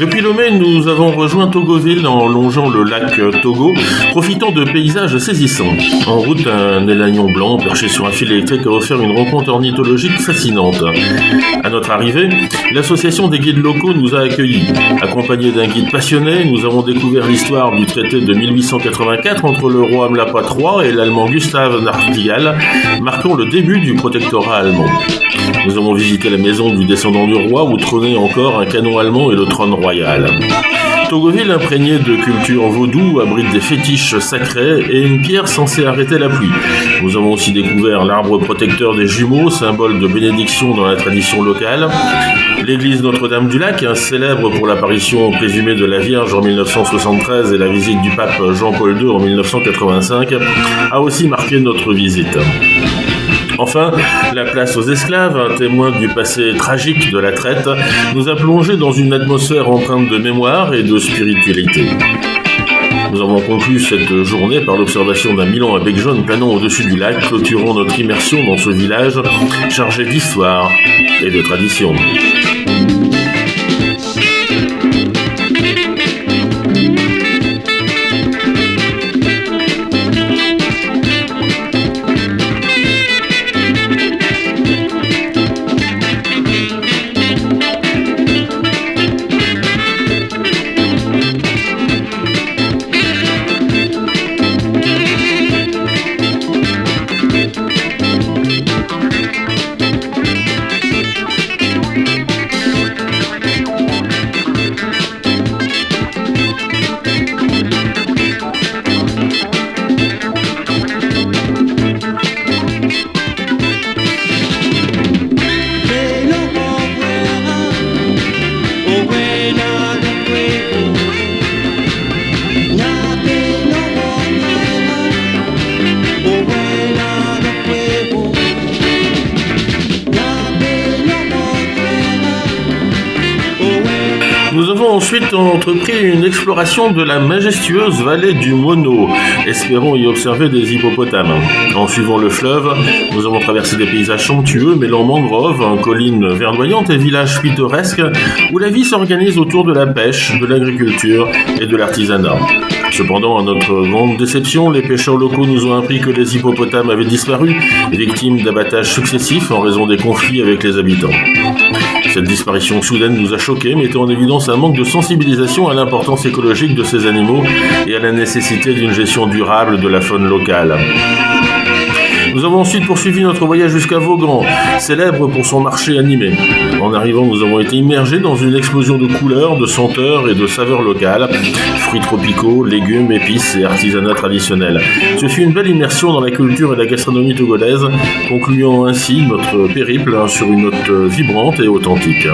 Depuis Lomé, nous avons rejoint Togoville en longeant le lac Togo, profitant de paysages saisissants. En route, un élangon blanc perché sur un fil électrique a offert une rencontre ornithologique fascinante. À notre arrivée, l'association des guides locaux nous a accueillis. Accompagnés d'un guide passionné, nous avons découvert l'histoire du traité de 1884 entre le roi Mlapa III et l'allemand Gustave Nachtigal, marquant le début du protectorat allemand. Nous avons visité la maison du descendant du roi où trônait encore un canon allemand et le trône royal. Togoville, imprégnée de culture vaudou, abrite des fétiches sacrés et une pierre censée arrêter la pluie. Nous avons aussi découvert l'arbre protecteur des jumeaux, symbole de bénédiction dans la tradition locale. L'église Notre-Dame-du-Lac, célèbre pour l'apparition présumée de la Vierge en 1973 et la visite du pape Jean-Paul II en 1985, a aussi marqué notre visite. Enfin, la place aux esclaves, un témoin du passé tragique de la traite, nous a plongé dans une atmosphère empreinte de mémoire et de spiritualité. Nous avons conclu cette journée par l'observation d'un Milan à bec jaune planant au-dessus du lac, clôturant notre immersion dans ce village chargé d'histoire et de tradition. Nous avons ensuite entrepris une exploration de la majestueuse vallée du Mono, espérant y observer des hippopotames. En suivant le fleuve, nous avons traversé des paysages somptueux mêlant mangroves, collines verdoyantes et villages pittoresques où la vie s'organise autour de la pêche, de l'agriculture et de l'artisanat. Cependant, à notre grande déception, les pêcheurs locaux nous ont appris que les hippopotames avaient disparu, victimes d'abattages successifs en raison des conflits avec les habitants. Cette disparition soudaine nous a choqués, mettant en évidence un manque de sensibilisation à l'importance écologique de ces animaux et à la nécessité d'une gestion durable de la faune locale. Nous avons ensuite poursuivi notre voyage jusqu'à Vaughan, célèbre pour son marché animé. En arrivant, nous avons été immergés dans une explosion de couleurs, de senteurs et de saveurs locales, fruits tropicaux, légumes, épices et artisanat traditionnel. Ce fut une belle immersion dans la culture et la gastronomie togolaise, concluant ainsi notre périple sur une note vibrante et authentique.